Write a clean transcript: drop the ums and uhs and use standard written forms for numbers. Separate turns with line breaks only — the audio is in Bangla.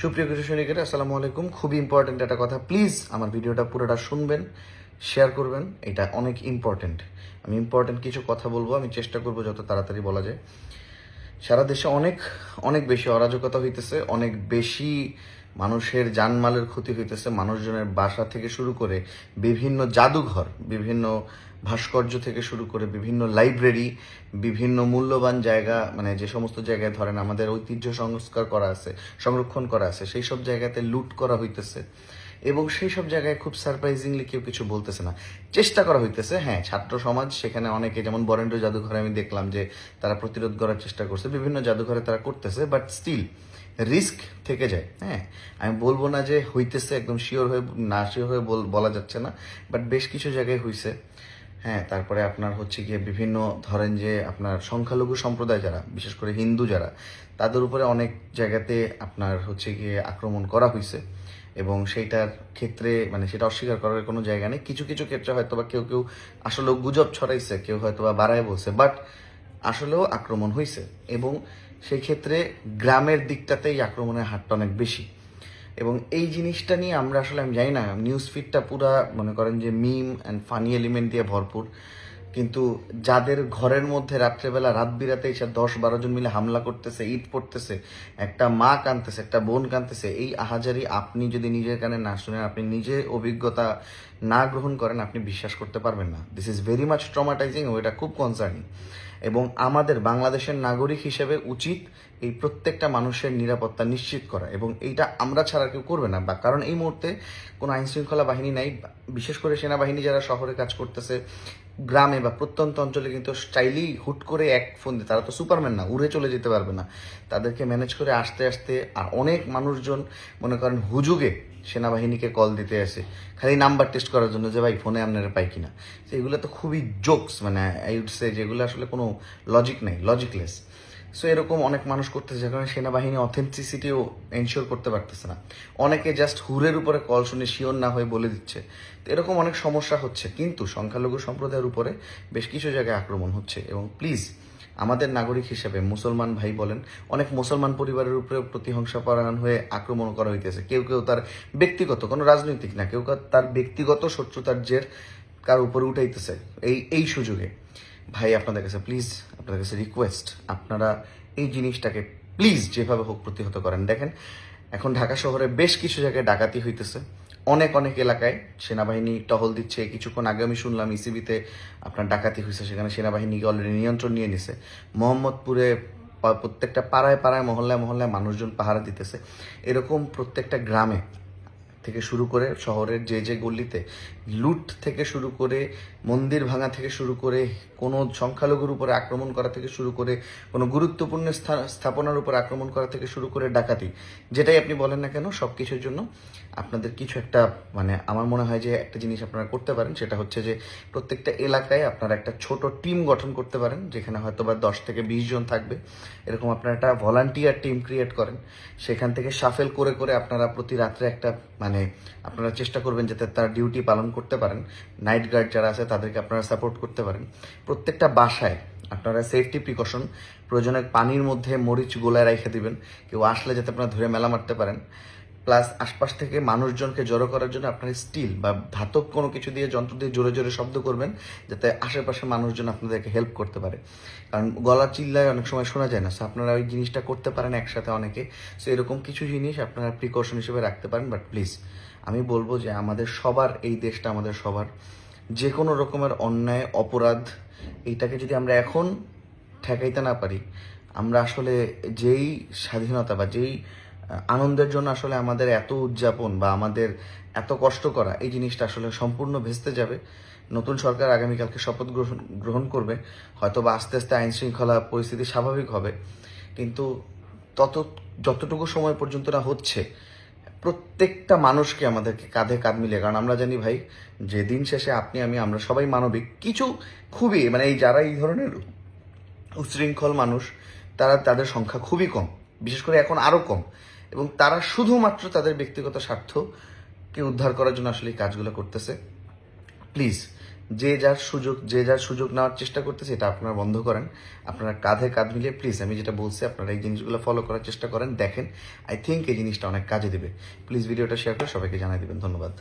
সুপ্রিয় কৃষক সৈনিকেরা, আসসালামু আলাইকুম। খুবই ইম্পর্টেন্ট একটা কথা, প্লিজ আমার ভিডিওটা পুরোটা শুনবেন, শেয়ার করবেন, এটা অনেক ইম্পর্টেন্ট। আমি ইম্পর্টেন্ট কিছু কথা বলবো, আমি চেষ্টা করবো যত তাড়াতাড়ি বলা যায়। সারা দেশে অনেক অনেক বেশি অরাজকতা হইতেছে, অনেক বেশি মানুষের জানমালের ক্ষতি হইতেছে। মানুষজনের বাসা থেকে শুরু করে বিভিন্ন জাদুঘর, বিভিন্ন ভাস্কর্য থেকে শুরু করে বিভিন্ন লাইব্রেরি, বিভিন্ন মূল্যবান জায়গা, মানে যে সমস্ত জায়গায় ধরেন আমাদের ঐতিহ্য সংরক্ষণ করা আছে সেই সব জায়গাতে লুট করা হইতেছে। এবং সেই সব জায়গায় খুব সারপ্রাইজিংলি কেউ কিছু বলতেছে না, চেষ্টা করা হইতেছে। হ্যাঁ, ছাত্র সমাজ সেখানে অনেকে, যেমন বরেন্দ্র জাদুঘরে আমি দেখলাম যে তারা প্রতিরোধ করার চেষ্টা করছে, বিভিন্ন জাদুঘরে তারা করতেছে, বাট স্টিল রিস্ক থেকে যায়। হ্যাঁ, আমি বলবো না যে হইতেছে, একদম শিওর হয়ে বলা যাচ্ছে না, বাট বেশ কিছু জায়গায় হইছে। হ্যাঁ, তারপরে আপনার হচ্ছে গিয়ে বিভিন্ন ধরেন যে আপনার সংখ্যালঘু সম্প্রদায় যারা, বিশেষ করে হিন্দু যারা, তাদের উপরে অনেক জায়গাতে আপনার হচ্ছে গিয়ে আক্রমণ করা হয়েছে। এবং সেইটার ক্ষেত্রে মানে সেটা অস্বীকার করার কোনো জায়গা নেই। কিছু কিছু ক্ষেত্রে হয়তো বা কেউ কেউ আসলেও গুজব ছড়াইছে, কেউ হয়তো বা বাড়ায় বলছে, বাট আসলেও আক্রমণ হয়েছে। এবং সেই ক্ষেত্রে গ্রামের দিকটাতেই আক্রমণের হারটা অনেক বেশি। এবং এই জিনিসটা নিয়ে আমরা আসলে, আমি জানি না, নিউজ ফিডটা পুরা মনে করেন যে মিম অ্যান্ড ফানি এলিমেন্ট দিয়ে ভরপুর। কিন্তু যাদের ঘরের মধ্যে রাত্রেবেলা রাত বিরাতে এসে 10-12 জন মিলে হামলা করতেছে, ইট পড়তেছে, একটা মা কাঁদতেছে, একটা বোন কাঁদতেছে, এই আহাজারি আপনি যদি নিজের কানে না শুনেন, আপনি নিজে অভিজ্ঞতা না গ্রহণ করেন, আপনি বিশ্বাস করতে পারবেন না। This is very much traumatising, এটা খুব কনসার্নিং। এবং আমাদের বাংলাদেশের নাগরিক হিসেবে উচিত এই প্রত্যেকটা মানুষের নিরাপত্তা নিশ্চিত করা, এবং এইটা আমরা ছাড়া কেউ করবে না। বা কারণ এই মুহূর্তে কোনো আইনশৃঙ্খলা বাহিনী নাই, বিশেষ করে সেনাবাহিনী যারা শহরে কাজ করতেছে, গ্রামে বা প্রত্যন্ত অঞ্চলে কিন্তু চাইলেই হুট করে এক ফোন দিয়ে, তারা তো সুপারম্যান না, উড়ে চলে যেতে পারবে না। তাদেরকে ম্যানেজ করে আসতে আসতে আর অনেক মানুষজন মনে করেন হুজুগে সেনাবাহিনীকে কল দিতে আসে খালি নাম্বার টেস্ট করার জন্য, যে ভাই ফোনে আপনারা পাই কিনা। তো এগুলো তো খুবই জোকস, মানে আই উড সে যেগুলো আসলে কোনো লজিক নেই, লজিকলেস। সো এরকম অনেক মানুষ করতেছে, যে কারণে সেনাবাহিনী অথেন্টিসিটিও এনশিওর করতে পারতেছে না। অনেকে জাস্ট হুরের উপরে কল শুনে শিওর না হয়ে বলে দিচ্ছে। তো এরকম অনেক সমস্যা হচ্ছে, কিন্তু সংখ্যালঘু সম্প্রদায়ের উপরে বেশ কিছু জায়গায় আক্রমণ হচ্ছে। এবং প্লিজ আমাদের নাগরিক হিসেবে মুসলমান ভাই বলেন, অনেক মুসলমান পরিবারের উপরে প্রতিহিংসা পরায়ণ হয়ে আক্রমণ করা হইতেছে। কেউ কেউ তার ব্যক্তিগত, কোনো রাজনৈতিক না, কেউ তার ব্যক্তিগত শত্রুতার জের কার উপরে উঠাইতেছে এই সুযোগে। ভাই আপনাদের কাছে প্লিজ, আপনাদের কাছে রিকোয়েস্ট, আপনারা এই জিনিসটাকে প্লিজ যেভাবে হোক প্রতিহত করেন। দেখেন, এখন ঢাকা শহরে বেশ কিছু জায়গায় ডাকাতি হইতেছে, অনেক অনেক এলাকায় সেনাবাহিনী টহল দিচ্ছে। কিছুক্ষণ আগে আমি শুনলাম ইসিবিতে আপনার ডাকাতি হয়েছে, সেখানে সেনাবাহিনীকে অলরেডি নিয়ন্ত্রণ নিয়ে নিছে। মোহাম্মদপুরে প্রত্যেকটা পাড়ায় পাড়ায়, মহল্লায় মহল্লায় মানুষজন পাহারা দিতেছে। এরকম প্রত্যেকটা গ্রামে থেকে শুরু করে শহরের যে যে গল্লিতে লুট থেকে শুরু করে, মন্দির ভাঙা থেকে শুরু করে, কোনো সংখ্যালঘুর উপরে আক্রমণ করা থেকে শুরু করে, কোনো গুরুত্বপূর্ণ স্থাপনার উপর আক্রমণ করা থেকে শুরু করে ডাকাতি, যেটাই আপনি বলেন না কেন, সব কিছুর জন্য আপনাদের কিছু একটা, মানে আমার মনে হয় যে একটা জিনিস আপনারা করতে পারেন, সেটা হচ্ছে যে প্রত্যেকটা এলাকায় আপনারা একটা ছোট টিম গঠন করতে পারেন, যেখানে হয়তো বা 10 থেকে 20 জন থাকবে। এরকম আপনারা একটা ভলান্টিয়ার টিম ক্রিয়েট করেন, সেখান থেকে সাফেল করে করে আপনারা প্রতি রাত্রে একটা, মানে আপনারা চেষ্টা করবেন যাতে তার ডিউটি পালন করতে পারেন। নাইট গার্ড যারা আছে তাদেরকে আপনারা সাপোর্ট করতে পারেন। প্রত্যেকটা বাসায় আপনারা সেফটি প্রিকশন, প্রয়োজনে পানির মধ্যে মরিচ গোলায় রেখে দিবেন, কেউ আসলে যাতে আপনারা ধরে মেলা মারতে পারেন। প্লাস আশপাশ থেকে মানুষজনকে জড়ো করার জন্য আপনারা স্টিল বা ধাতব কোনো কিছু দিয়ে, যন্ত্র দিয়ে জোরে জোরে শব্দ করবেন, যাতে আশেপাশে মানুষজন আপনাদেরকে হেল্প করতে পারে। কারণ গলা চিল্লায় অনেক সময় শোনা যায় না। সো আপনারা ওই জিনিসটা করতে পারেন একসাথে অনেকে। সো এরকম কিছু জিনিস আপনারা প্রিকশন হিসেবে রাখতে পারেন। বাট প্লিজ আমি বলবো যে আমাদের সবার, এই দেশটা আমাদের সবার, যে কোনো রকমের অন্যায় অপরাধ এইটাকে যদি আমরা এখন ঠেকাইতে না পারি, আমরা আসলে যেই স্বাধীনতা বা যেই আনন্দের জন্য আসলে আমাদের এত উদযাপন বা আমাদের এত কষ্ট করা, এই জিনিসটা আসলে সম্পূর্ণ ভেস্তে যাবে। নতুন সরকার আগামীকালকে শপথ গ্রহণ করবে, হয়তো বা আস্তে আস্তে আইন শৃঙ্খলা পরিস্থিতি স্বাভাবিক হবে, কিন্তু যতটুকু সময় পর্যন্ত না হচ্ছে, প্রত্যেকটা মানুষকে আমাদেরকে কাঁধে কাঁধ মিলিয়ে, কারণ আমরা জানি ভাই যে দিন শেষে আপনি আমি আমরা সবাই মানবিক। কিছু খুবই, মানে এই যারা এই ধরনের উচ্ছৃঙ্খল মানুষ, তাদের সংখ্যা খুবই কম, বিশেষ করে এখন আরো কম। এবং তারা শুধুমাত্র তাদের ব্যক্তিগত স্বার্থকে উদ্ধার করার জন্য আসলে এই কাজগুলো করতেছে। প্লিজ যে যার সুযোগ নেওয়ার চেষ্টা করতেছে, এটা আপনারা বন্ধ করেন। আপনারা কাঁধে কাঁধ মিলিয়ে প্লিজ, আমি যেটা বলছি আপনারা এই জিনিসগুলো ফলো করার চেষ্টা করেন, দেখেন। আই থিঙ্ক এই জিনিসটা অনেক কাজে দেবে। প্লিজ ভিডিওটা শেয়ার করে সবাইকে জানাই দিবেন। ধন্যবাদ।